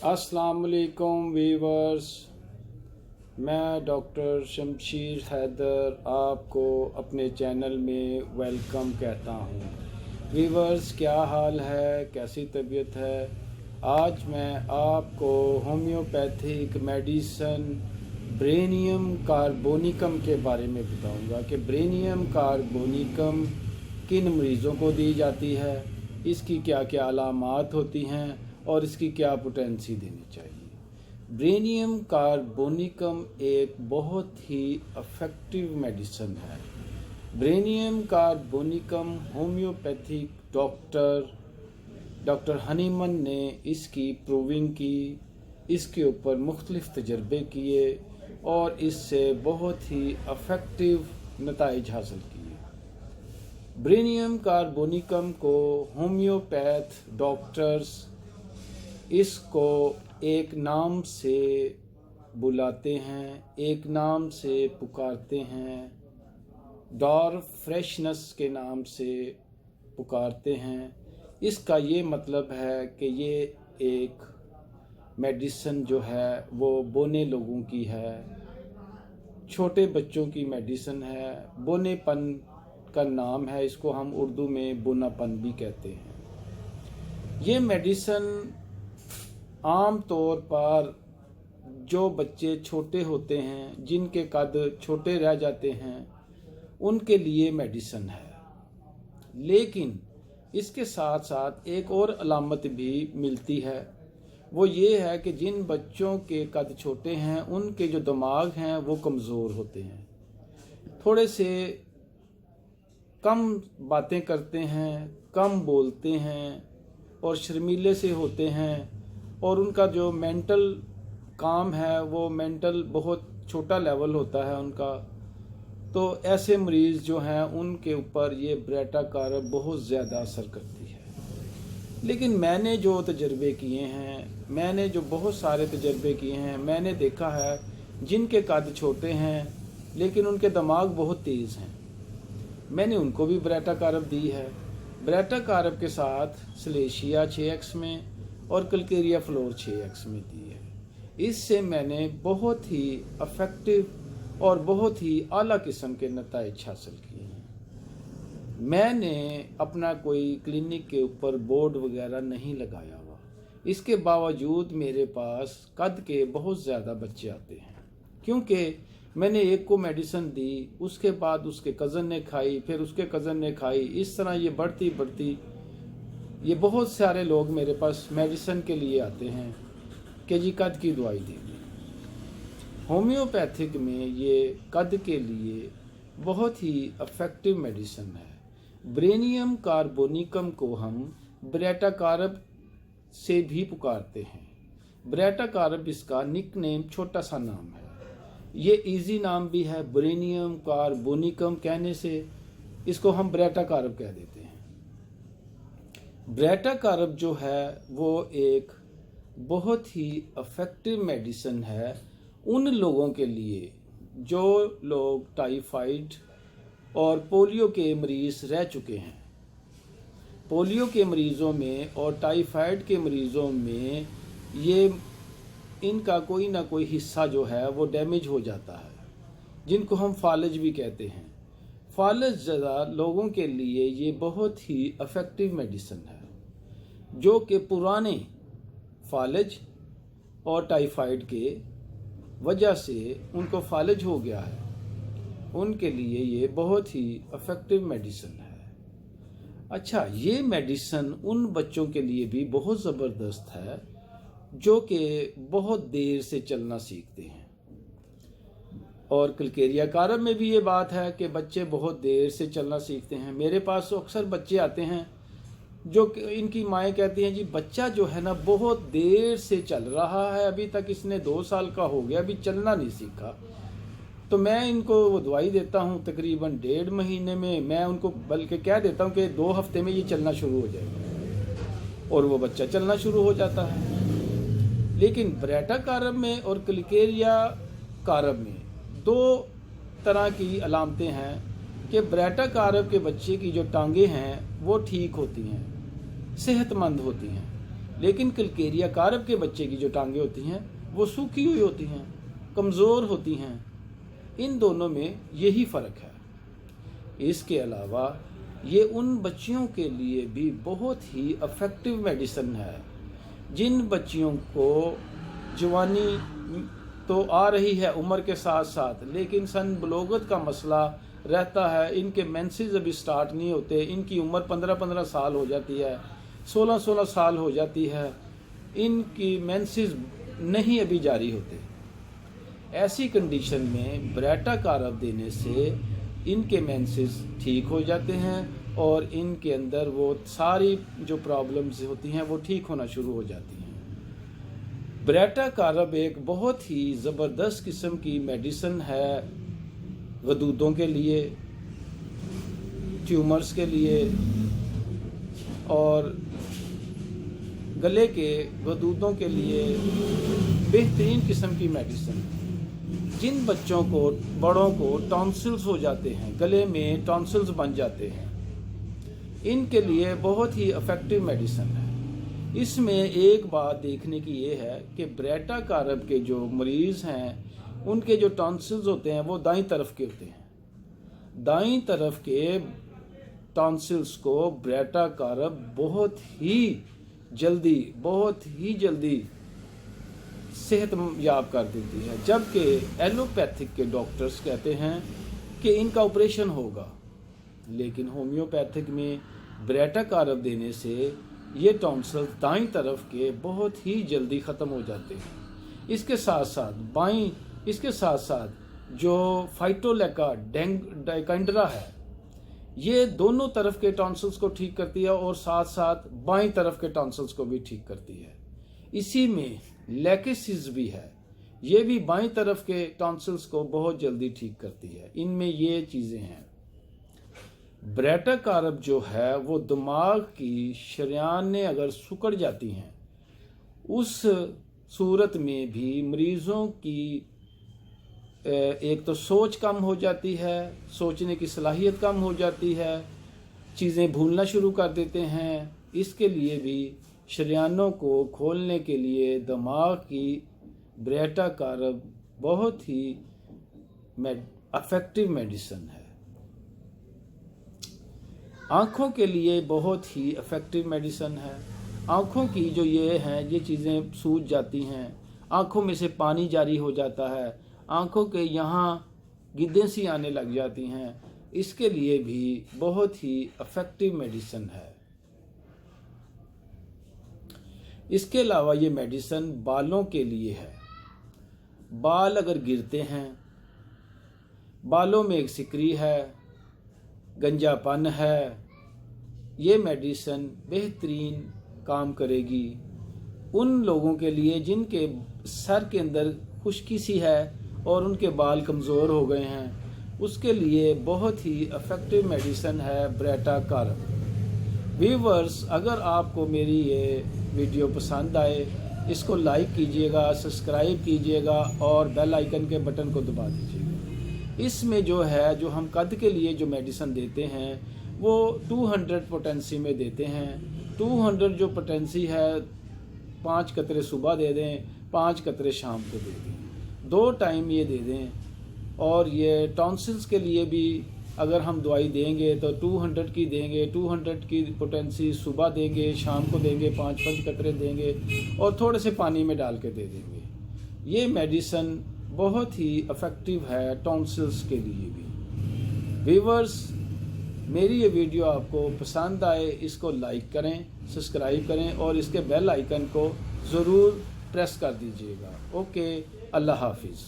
अस्सलाम वालेकुम वीवर्स, मैं डॉक्टर शमशीर हैदर आपको अपने चैनल में वेलकम कहता हूँ। वीवर्स, क्या हाल है, कैसी तबीयत है? आज मैं आपको होम्योपैथिक मेडिसन ब्रेनियम कार्बोनिकम के बारे में बताऊंगा कि ब्रेनियम कार्बोनिकम किन मरीज़ों को दी जाती है, इसकी क्या क्या अलामात होती हैं और इसकी क्या पोटेंसी देनी चाहिए। ब्रेनियम कार्बोनिकम एक बहुत ही इफ़ेक्टिव मेडिसन है। ब्रेनियम कार्बोनिकम होम्योपैथिक डॉक्टर हनीमन ने इसकी प्रूविंग की, इसके ऊपर मुख्तलिफ तजर्बे किए और इससे बहुत ही इफ़ेक्टिव नताइज हासिल किए। ब्रेनियम कार्बोनिकम को होम्योपैथ डॉक्टर्स इसको एक नाम से बुलाते हैं, एक नाम से पुकारते हैं, डॉर्फ फ्रेशनेस के नाम से पुकारते हैं। इसका ये मतलब है कि ये एक मेडिसन जो है वो बोने लोगों की है, छोटे बच्चों की मेडिसन है। बोनेपन का नाम है, इसको हम उर्दू में बोनापन भी कहते हैं। ये मेडिसन आम तौर पर जो बच्चे छोटे होते हैं, जिनके कद छोटे रह जाते हैं, उनके लिए मेडिसन है। लेकिन इसके साथ साथ एक और अलामत भी मिलती है, वो ये है कि जिन बच्चों के कद छोटे हैं उनके जो दिमाग हैं वो कमज़ोर होते हैं, थोड़े से कम बातें करते हैं, कम बोलते हैं और शर्मीले से होते हैं, और उनका जो मेंटल काम है वो मेंटल बहुत छोटा लेवल होता है उनका। तो ऐसे मरीज़ जो हैं उनके ऊपर ये ब्रेटा कार्ब बहुत ज़्यादा असर करती है। लेकिन मैंने जो तजर्बे किए हैं, मैंने जो बहुत सारे तजर्बे किए हैं, मैंने देखा है जिनके कद छोटे हैं लेकिन उनके दिमाग बहुत तेज़ हैं, मैंने उनको भी ब्रेटा कार्ब दी है। ब्रेटा कार्ब के साथ सलेशिया 6x में और कल्केरिया फ्लोर 6x में दी है। इससे मैंने बहुत ही इफ़ेक्टिव और बहुत ही आला किस्म के नताइज हासिल किए हैं। मैंने अपना कोई क्लिनिक के ऊपर बोर्ड वगैरह नहीं लगाया हुआ, इसके बावजूद मेरे पास कद के बहुत ज़्यादा बच्चे आते हैं, क्योंकि मैंने एक को मेडिसिन दी, उसके बाद उसके कज़न ने खाई, फिर उसके कज़न ने खाई, इस तरह ये बढ़ती बढ़ती ये बहुत सारे लोग मेरे पास मेडिसिन के लिए आते हैं कि जी कद की दवाई देंगे। होम्योपैथिक में ये कद के लिए बहुत ही इफ़ेक्टिव मेडिसिन है। ब्रेनियम कार्बोनिकम को हम ब्रेटा कार्ब से भी पुकारते हैं। ब्रेटा कार्ब इसका निक नेम, छोटा सा नाम है। ये इजी नाम भी है, ब्रेनियम कार्बोनिकम कहने से इसको हम ब्रेटा कार्ब कह देते हैं। ब्रेटा कार्ब जो है वो एक बहुत ही इफ़ेक्टिव मेडिसिन है उन लोगों के लिए जो लोग टाइफाइड और पोलियो के मरीज़ रह चुके हैं। पोलियो के मरीज़ों में और टाइफाइड के मरीज़ों में ये इनका कोई ना कोई हिस्सा जो है वो डैमेज हो जाता है, जिनको हम फालज भी कहते हैं। फालज ज़्यादा लोगों के लिए ये बहुत ही इफ़ेक्टिव मेडिसिन है, जो कि पुराने फालज और टाइफाइड के वजह से उनको फालज हो गया है, उनके लिए ये बहुत ही इफ़ेक्टिव मेडिसिन है। अच्छा, ये मेडिसिन उन बच्चों के लिए भी बहुत ज़बरदस्त है जो कि बहुत देर से चलना सीखते हैं। और कल्केरिया कार्ब में भी ये बात है कि बच्चे बहुत देर से चलना सीखते हैं। मेरे पास तो अक्सर बच्चे आते हैं जो इनकी माएँ कहती हैं जी बच्चा जो है ना बहुत देर से चल रहा है, अभी तक इसने 2 साल का हो गया, अभी चलना नहीं सीखा। तो मैं इनको वो दवाई देता हूँ तकरीबन 1.5 महीने में, मैं उनको बल्कि कह देता हूँ कि 2 हफ्ते में ये चलना शुरू हो जाएगा और वो बच्चा चलना शुरू हो जाता है। लेकिन ब्रेटा कार्ब में और कल्केरिया कार्ब में 2 तरह की अलामतें हैं कि ब्रेटा कार्ब के बच्चे की जो टांगें हैं वो ठीक होती हैं, सेहतमंद होती हैं, लेकिन कलकेरिया कारब के बच्चे की जो टांगें होती हैं वो सूखी हुई होती हैं, कमज़ोर होती हैं। इन दोनों में यही फ़र्क है। इसके अलावा ये उन बच्चियों के लिए भी बहुत ही इफ़ेक्टिव मेडिसिन है जिन बच्चियों को जवानी तो आ रही है उम्र के साथ साथ, लेकिन सन बलोगत का मसला रहता है। इनके मेंसेस अभी स्टार्ट नहीं होते, इनकी उम्र 15-15 साल हो जाती है, 16-16 साल हो जाती है, इनकी मेंसेस नहीं अभी जारी होते। ऐसी कंडीशन में ब्रेटा कारब देने से इनके मेंसेस ठीक हो जाते हैं और इनके अंदर वो सारी जो प्रॉब्लम्स होती हैं वो ठीक होना शुरू हो जाती हैं। ब्रेटा कारब एक बहुत ही ज़बरदस्त किस्म की मेडिसिन है गदूदों के लिए, ट्यूमर्स के लिए और गले के गदूदों के लिए बेहतरीन किस्म की मेडिसिन। जिन बच्चों को, बड़ों को टॉन्सिल्स हो जाते हैं, गले में टॉन्सिल्स बन जाते हैं, इनके लिए बहुत ही इफ़ेक्टिव मेडिसिन है। इसमें एक बात देखने की ये है कि ब्रेटा कारब के जो मरीज़ हैं उनके जो टॉन्सिल्स होते हैं वो दाईं तरफ के होते हैं। दाईं तरफ के टॉन्सिल्स को ब्रेटा कारब बहुत ही जल्दी सेहतयाब कर देती है, जबकि एलोपैथिक के डॉक्टर्स कहते हैं कि इनका ऑपरेशन होगा। लेकिन होम्योपैथिक में ब्रेटा कारब देने से ये टॉन्सिल्स दाईं तरफ के बहुत ही जल्दी ख़त्म हो जाते हैं। इसके साथ साथ जो फाइटोलेका डाइकेंड्रा है ये दोनों तरफ के टॉन्सिल्स को ठीक करती है और साथ साथ बाईं तरफ के टॉन्सिल्स को भी ठीक करती है। इसी में लेकेसिस भी है, ये भी बाईं तरफ के टॉन्सिल्स को बहुत जल्दी ठीक करती है। इनमें ये चीज़ें हैं। ब्रेटा कारब जो है वो दिमाग की शरियानें अगर सिकुड़ जाती हैं उस सूरत में भी मरीज़ों की एक तो सोच कम हो जाती है, सोचने की सलाहियत कम हो जाती है, चीज़ें भूलना शुरू कर देते हैं। इसके लिए भी शरियानों को खोलने के लिए दिमाग की ब्रेटा कारब बहुत ही इफ़ेक्टिव मेडिसिन है। आँखों के लिए बहुत ही इफ़ेक्टिव मेडिसिन है। आँखों की जो ये चीज़ें सूज जाती हैं, आँखों में से पानी जारी हो जाता है, आँखों के यहाँ गिद्धें सी आने लग जाती हैं, इसके लिए भी बहुत ही इफ़ेक्टिव मेडिसिन है। इसके अलावा ये मेडिसिन बालों के लिए है। बाल अगर गिरते हैं, बालों में एक सिकरी है, गंजापन है, ये मेडिसिन बेहतरीन काम करेगी उन लोगों के लिए जिनके सर के अंदर खुश्की सी है और उनके बाल कमज़ोर हो गए हैं। उसके लिए बहुत ही इफ़ेक्टिव मेडिसिन है ब्रेटा कारब। व्यूअर्स, अगर आपको मेरी ये वीडियो पसंद आए इसको लाइक कीजिएगा, सब्सक्राइब कीजिएगा और बेल आइकन के बटन को दबा दीजिएगा। इसमें जो हम कद के लिए जो मेडिसिन देते हैं वो 200 पोटेंसी में देते हैं। 200 जो पोटेंसी है 5 कतरे सुबह दे दें, 5 कतरे शाम को दे दें, 2 टाइम ये दे दें। और ये टॉन्सिल्स के लिए भी अगर हम दवाई देंगे तो 200 की देंगे, 200 की पोटेंसी सुबह देंगे, शाम को देंगे, 5-5 कतरे देंगे और थोड़े से पानी में डाल के दे देंगे। ये मेडिसिन बहुत ही इफ़ेक्टिव है टॉन्सिल्स के लिए भी। व्यूअर्स, मेरी ये वीडियो आपको पसंद आए इसको लाइक करें, सब्सक्राइब करें और इसके बेल आइकन को ज़रूर प्रेस कर दीजिएगा। ओके, अल्लाह हाफिज़।